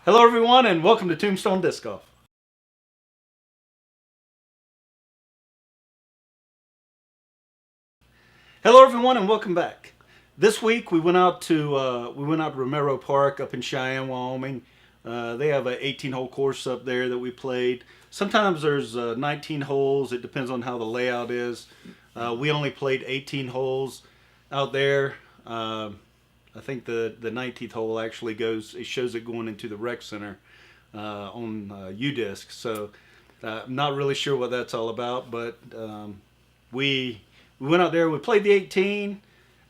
Hello, everyone, and welcome to Tombstone Disc Golf. Hello, everyone, and welcome back. This week we went out to Romero Park up in Cheyenne, Wyoming. They have an 18-hole course up there that we played. Sometimes there's 19 holes. It depends on how the layout is. We only played 18 holes out there. I think the 19th hole actually shows it going into the rec center on UDisc. So I'm not really sure what that's all about, but we went out there. We played the 18.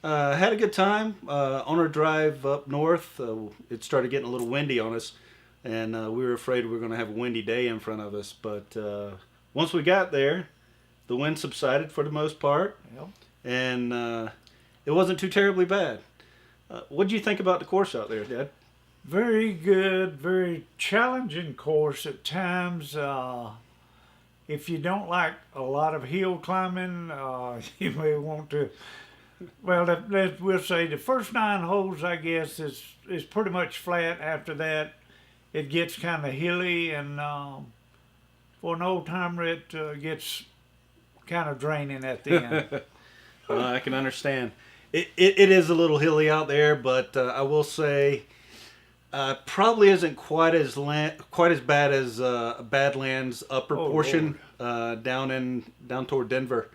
Had a good time. On our drive up north, it started getting a little windy on us, and we were afraid we were going to have a windy day in front of us. But once we got there, the wind subsided for the most part, Yep. and it wasn't too terribly bad. What did you think about the course out there, Dad? Very good, very challenging course at times. If you don't like a lot of hill climbing, you may want to. Well, we'll say the first 9 holes, I guess, is pretty much flat. After that, it gets kind of hilly, and for an old timer, it gets kind of draining at the end. I can understand. It is a little hilly out there, but I will say probably isn't quite as bad as Badlands upper portion down toward Denver,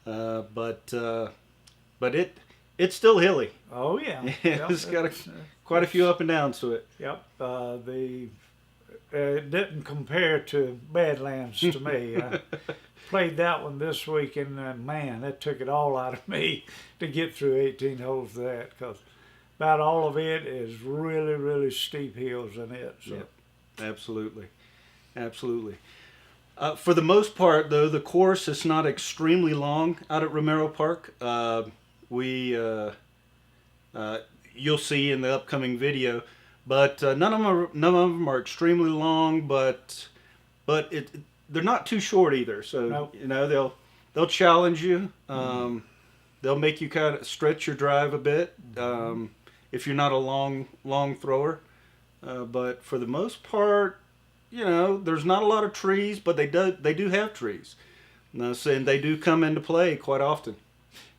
but it's still hilly. Oh yeah, It's got quite a few up and downs to it. Yep, it didn't compare to Badlands to me. I played that one this week, and man, that took it all out of me to get through 18 holes of that, because about all of it is really, really steep hills in it. So. Yep, absolutely. For the most part, though, the course is not extremely long out at Romero Park. You'll see in the upcoming video, but none of them are extremely long, but they're not too short either. So Nope. you know they'll challenge you. They'll make you kind of stretch your drive a bit if you're not a long thrower. But for the most part, there's not a lot of trees, but they do have trees. And they do come into play quite often.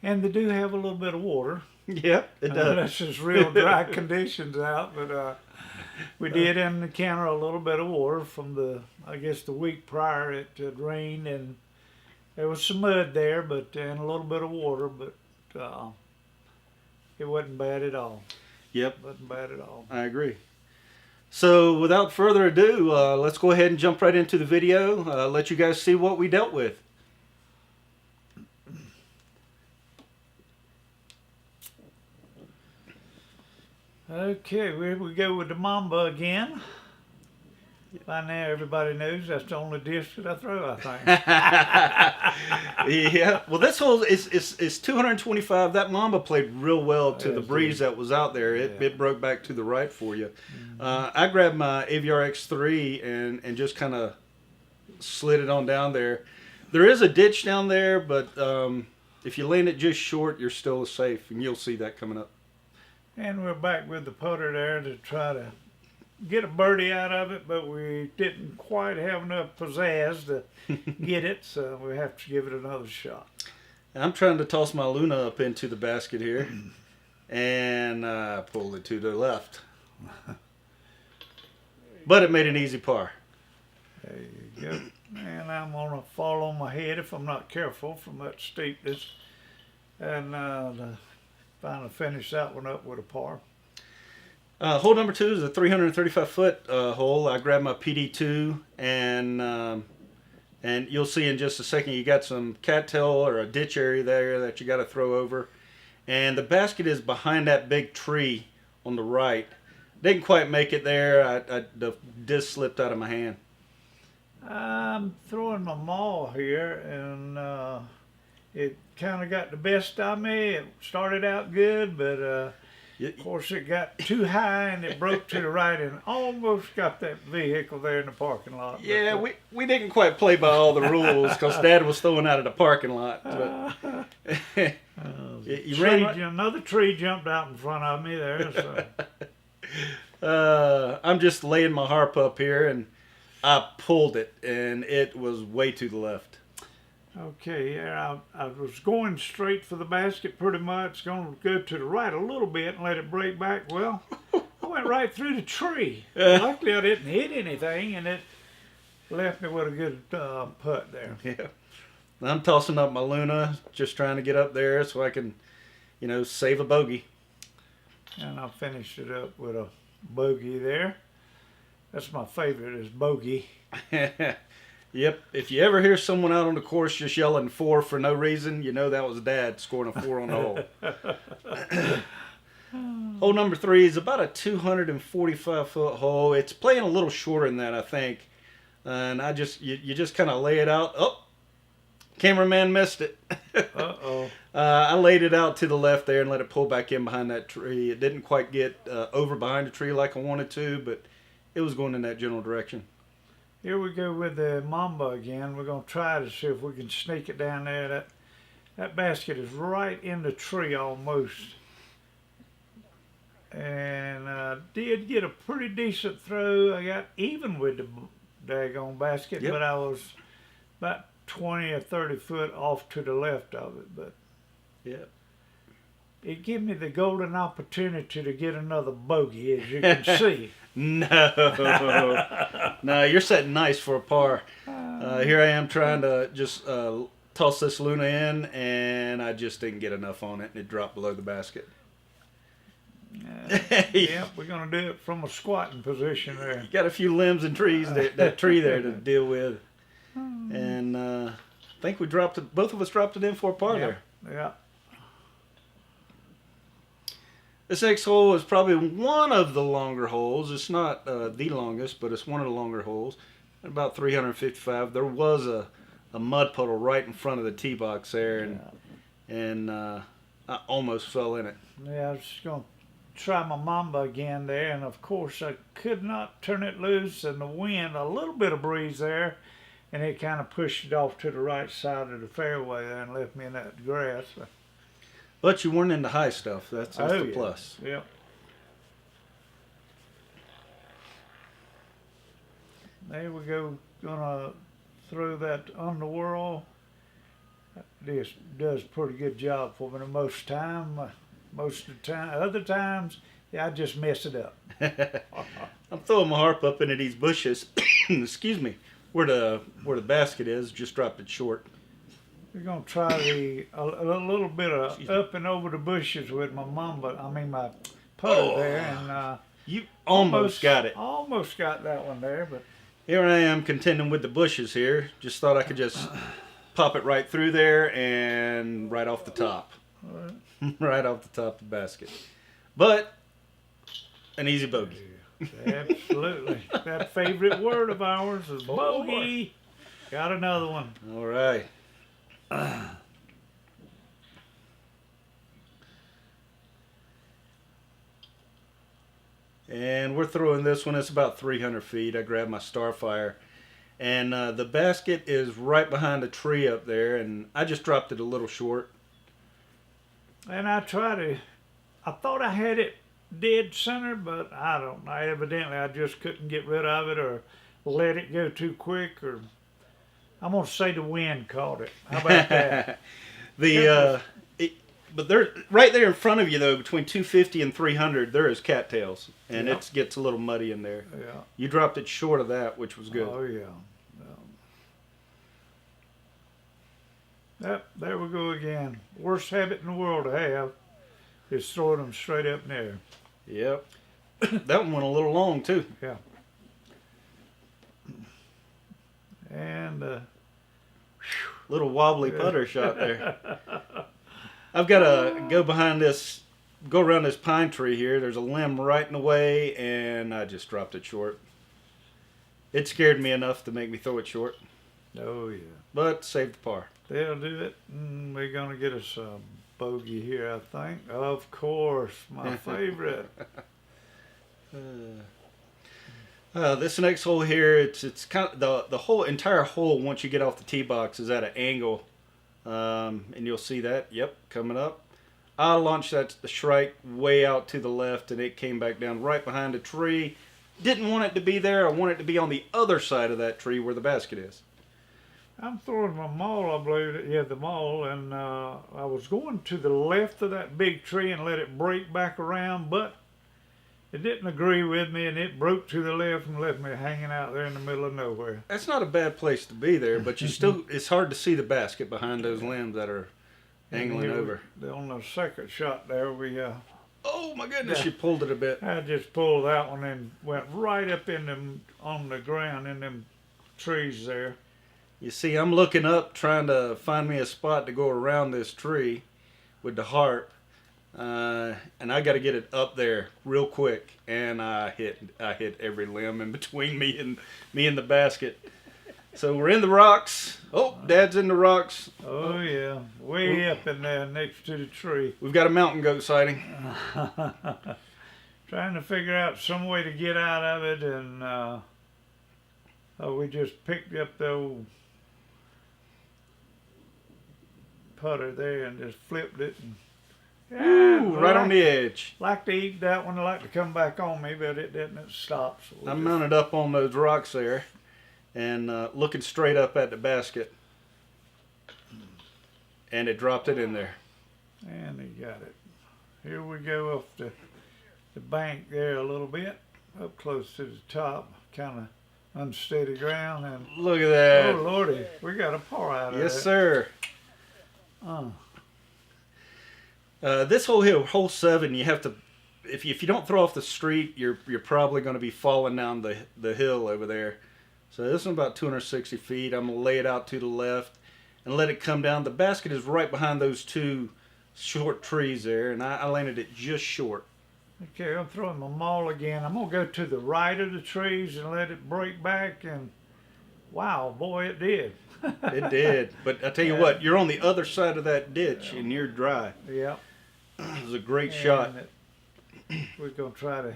And they do have a little bit of water. Yep, it does. That's just real dry conditions out, but we did encounter a little bit of water from the week prior. It had rained, and there was some mud there, and a little bit of water, but it wasn't bad at all. Yep, Wasn't bad at all. I agree. So without further ado, let's go ahead and jump right into the video. Let you guys see what we dealt with. Okay, we go with the Mamba again. By now, everybody knows that's the only disc that I throw, I think. Yeah. Well, this hole is 225. That Mamba played real well to the breeze that was out there. It broke back to the right for you. I grabbed my AVR X3 and just kind of slid it on down there. There is a ditch down there, but if you land it just short, you're still safe, and you'll see that coming up. And we're back with the putter there to try to get a birdie out of it, but we didn't quite have enough pizzazz to get it, so we have to give it another shot. I'm trying to toss my Luna up into the basket here, and I pulled it to the left. But it made an easy par. There you go. And I'm going to fall on my head if I'm not careful from that steepness. And finally finish that one up with a par. Hole number 2 is a 335-foot hole. I grabbed my PD2, and you'll see in just a second you got some cattail or a ditch area there that you got to throw over. And the basket is behind that big tree on the right. Didn't quite make it there. The disc slipped out of my hand. I'm throwing my maul here, and it kind of got the best of me. It started out good, but of course it got too high and it broke to the right and almost got that vehicle there in the parking lot. Yeah, we didn't quite play by all the rules because Dad was throwing out of the parking lot. But another tree jumped out in front of me there. So. I'm just laying my harp up here, and I pulled it, and it was way to the left. Okay, yeah, I was going straight for the basket pretty much, going to go to the right a little bit and let it break back. Well, I went right through the tree. Luckily, I didn't hit anything, and it left me with a good putt there. Yeah. I'm tossing up my Luna, just trying to get up there so I can, save a bogey. And I finished it up with a bogey there. That's my favorite is bogey. Yep. If you ever hear someone out on the course just yelling 4 for no reason, you know that was Dad scoring a 4 on the hole. Hole number 3 is about a 245-foot hole. It's playing a little shorter than that, I think. And you just kind of lay it out. Oh, cameraman missed it. Uh-oh. I laid it out to the left there and let it pull back in behind that tree. It didn't quite get over behind the tree like I wanted to, but it was going in that general direction. Here we go with the Mamba again. We're going to try to see if we can sneak it down there. That basket is right in the tree almost. And I did get a pretty decent throw. I got even with the daggone basket, Yep. but I was about 20 or 30 foot off to the left of it. But Yeah. it gave me the golden opportunity to get another bogey, as you can see. No. No, you're setting nice for a par. Here I am trying to just toss this Luna in, and I just didn't get enough on it, and it dropped below the basket. Yeah, we're going to do it from a squatting position there. You got a few limbs and trees, that tree there to deal with. And I think we dropped it, both of us dropped it in for a par there. Yeah. This next hole is probably one of the longer holes. It's not the longest, but it's one of the longer holes. About 355. There was a mud puddle right in front of the tee box there, and I almost fell in it. Yeah, I was just going to try my Mamba again there, and of course I could not turn it loose, and the wind, a little bit of breeze there, and it kind of pushed it off to the right side of the fairway there and left me in that grass. But you weren't into high stuff. That's the plus. Yep. There we go. Gonna throw that underworld. This does a pretty good job for me most time. Most of the time, other times, yeah, I just mess it up. I'm throwing my harp up into these bushes. Excuse me. Where the basket is, just dropped it short. We're gonna try a little bit of up and over the bushes with my my putter there, and You almost got it. Almost got that one there, but Here I am contending with the bushes here. Just thought I could just pop it right through there and right off the top. Right off the top of the basket. But an easy bogey. absolutely, that favorite word of ours is bogey. Got another one. All right. And we're throwing this one. It's about 300 feet. I grabbed my Starfire. And the basket is right behind a tree up there. And I just dropped it a little short. And I thought I had it dead center, but I don't know. Evidently, I just couldn't get rid of it or let it go too quick, or I'm going to say the wind caught it. How about that? But there, right there in front of you, though, between 250 and 300, there is cattails. And Yep. it gets a little muddy in there. Yeah. You dropped it short of that, which was good. Oh, yeah. Yep, there we go again. Worst habit in the world to have is throwing them straight up in the air. Yep. That one went a little long, too. Yeah. And Little wobbly putter shot there. I've got to go around this pine tree here. There's a limb right in the way, and I just dropped it short. It scared me enough to make me throw it short, oh, yeah. but saved the par. They'll do it. We're going to get us a bogey here, I think. Of course, my favorite. This next hole here, it's kind of the whole entire hole once you get off the tee box is at an angle, and you'll see that. Yep, coming up. I launched that shrike way out to the left, and it came back down right behind a tree. Didn't want it to be there. I want it to be on the other side of that tree where the basket is. I'm throwing my maul, I believe, yeah, the maul, and I was going to the left of that big tree and let it break back around, but it didn't agree with me, and it broke to the left and left me hanging out there in the middle of nowhere. That's not a bad place to be there, but you still, it's hard to see the basket behind those limbs that are angling over. On the second shot there, Oh my goodness, Yeah. you pulled it a bit. I just pulled that one and went right up in them on the ground in them trees there. You see, I'm looking up trying to find me a spot to go around this tree with the harp. And I got to get it up there real quick, and I hit every limb in between me and the basket. So we're in the rocks. Oh, Dad's in the rocks. Oh yeah, way up in there next to the tree. We've got a mountain goat sighting. Trying to figure out some way to get out of it, and we just picked up the old putter there and just flipped it. And, Ooh, right on the edge. Like to eat that one, like to come back on me, but it didn't. It stopped. So I'm mounted up on those rocks there, and looking straight up at the basket, and it dropped it in there. And he got it. Here we go up the bank there a little bit, up close to the top, kind of unsteady ground, and Look at that. oh lordy, we got a par out of Yes, that. sir. This whole hill, hole 7, you have to, if you don't throw off the street, you're probably going to be falling down the hill over there. So this one's about 260 feet. I'm going to lay it out to the left and let it come down. The basket is right behind those two short trees there, and I landed it just short. Okay, I'm throwing my maul again. I'm gonna go to the right of the trees and let it break back, and wow, boy, it did. It did. But I tell you what, you're on the other side of that ditch, and you're dry. Yep. It was a great shot. We're gonna try to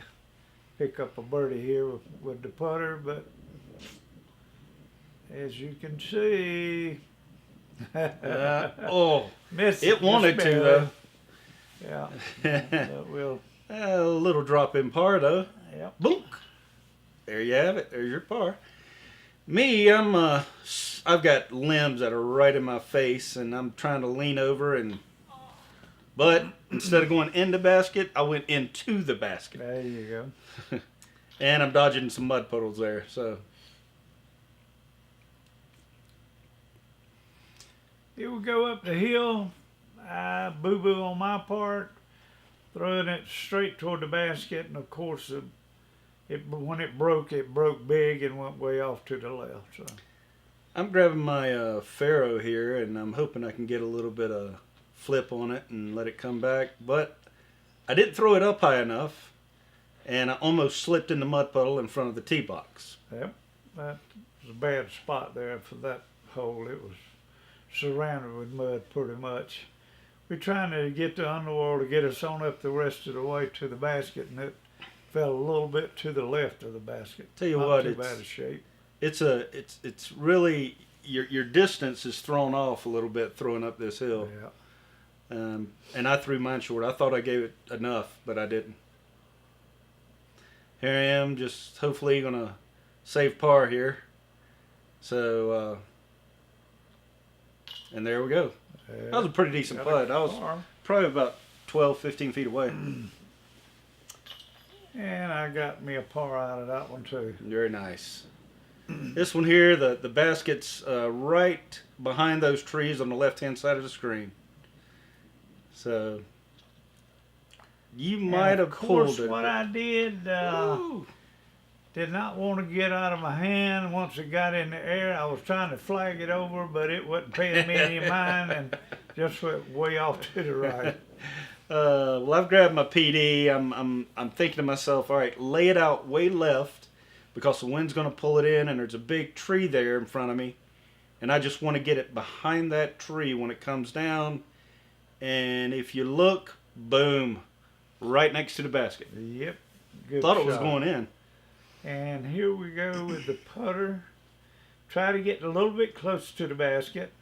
pick up a birdie here with the putter, but as you can see, missed it wanted just to, barely. though. Yeah. But we'll. A little drop in par, though. Yep. Boom. There you have it. There's your par. Me, I've got limbs that are right in my face, and I'm trying to lean over, but instead of going in the basket, I went into the basket. There you go. And I'm dodging some mud puddles there, so. Here we go up the hill. Boo-boo on my part, throwing it straight toward the basket, and of course, when it broke big and went way off to the left. So I'm grabbing my Faro here, and I'm hoping I can get a little bit of flip on it and let it come back. But I didn't throw it up high enough, and I almost slipped in the mud puddle in front of the tee box. Yep, that was a bad spot there for that hole. It was surrounded with mud pretty much. We're trying to get the underworld to get us on up the rest of the way to the basket, and it fell a little bit to the left of the basket. Tell you Not what, too bad a shape. It's really your distance is thrown off a little bit throwing up this hill. Yeah. And I threw mine short. I thought I gave it enough, but I didn't. Here I am, just hopefully gonna save par here. So, and there we go. That was a pretty decent putt. I was probably about 12, 15 feet away. And I got me a par out of that one too. Very nice. This one here, the basket's right behind those trees on the left-hand side of the screen. So you might have pulled it. What I did not want to get out of my hand. Once it got in the air, I was trying to flag it over, but it wasn't paying me any mind and just went way off to the right. Well, I've grabbed my PD. I'm thinking to myself, all right, lay it out way left because the wind's going to pull it in, and there's a big tree there in front of me, and I just want to get it behind that tree when it comes down. And if you look, boom, right next to the basket. Yep. Good Thought it was shot. going in. And here we go with the putter. Try to get a little bit close to the basket.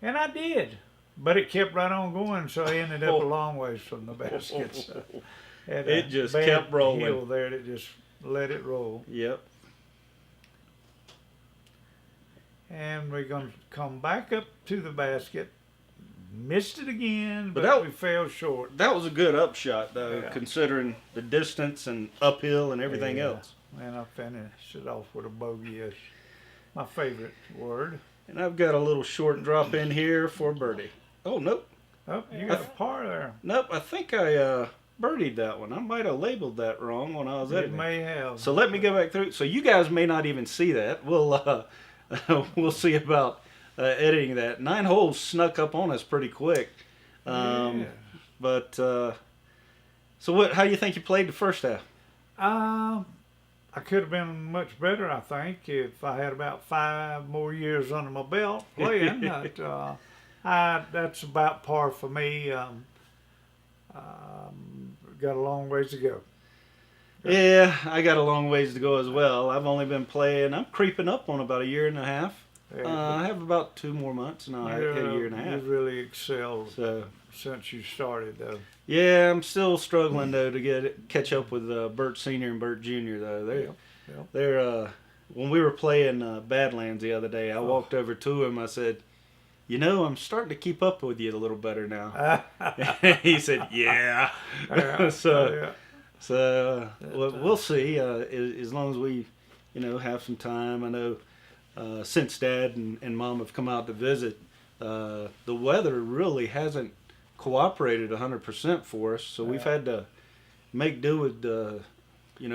And I did. But it kept right on going, so I ended up a long ways from the basket. So It just kept rolling. Hill there, and it just let it roll. Yep. And we're going to come back up to the basket. Missed it again, But but we fell short. That was a good upshot, though, Yeah. considering the distance and uphill and everything Yeah. else. And I finished it off with a bogey-ish. My favorite word. And I've got a little short drop in here for birdie. Oh, nope. Oh, you got a par there. Nope, I think I birdied that one. I might have labeled that wrong when I was It editing. may have. So let me go back through. So you guys may not even see that. We'll we'll see about editing that. 9 holes snuck up on us pretty quick. Yeah. But so what? How do you think you played the first half? I could have been much better, I think, if I had about 5 more years under my belt playing. But, that's about par for me. Got a long ways to go. Yeah, I got a long ways to go as well. I've only been playing. I'm creeping up on about a year and a half. I have about 2 more months, and I'll hit a year and a half. You've really excelled So since you started, though. yeah, I'm still struggling though to catch up with Bert Senior and Bert Junior though. They're when we were playing Badlands the other day, I walked over to him. I said, "You know, I'm starting to keep up with you a little better now." He said, "Yeah." So we'll see. As long as we, have some time. I know since Dad and Mom have come out to visit, the weather really hasn't cooperated 100% for us. So we've had to make do with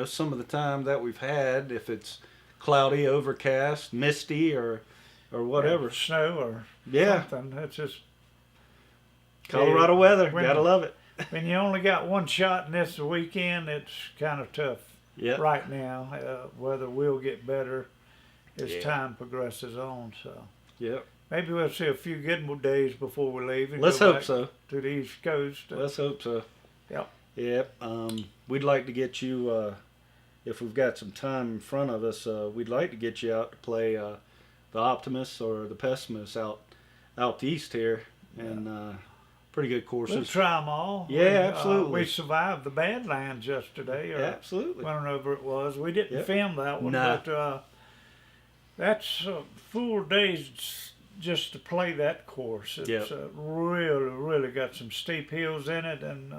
some of the time that we've had. If it's cloudy, overcast, misty, or whatever, snow or something. That's just Colorado weather. Gotta love it. When you only got one shot in this weekend, it's kind of tough right now. Weather will get better as time progresses on. So maybe we'll see a few good more days before we leave. And let's go hope back so. To the East Coast. Let's hope so. Yep. We'd like to get you, if we've got some time in front of us, we'd like to get you out to play the Optimist or the Pessimist out east here, and pretty good courses. We'll try them all. Yeah, absolutely. We survived the Badlands yesterday. Or absolutely. Whenever it was. We didn't film that one, No. but that's 4 days just to play that course. It's really, really got some steep hills in it and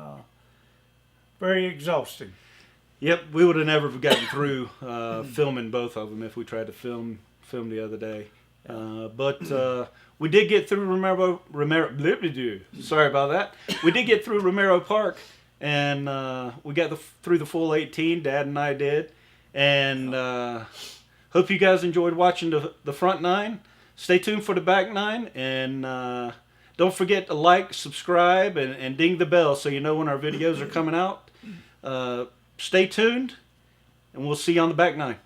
very exhausting. Yep, we would have never gotten through filming both of them if we tried to film the other day. But we did get through Romero. Sorry about that. We did get through Romero Park, and we got through the full 18. Dad and I did, and hope you guys enjoyed watching the front 9. Stay tuned for the back 9, and don't forget to like, subscribe, and ding the bell so you know when our videos are coming out. Stay tuned, and we'll see you on the back 9.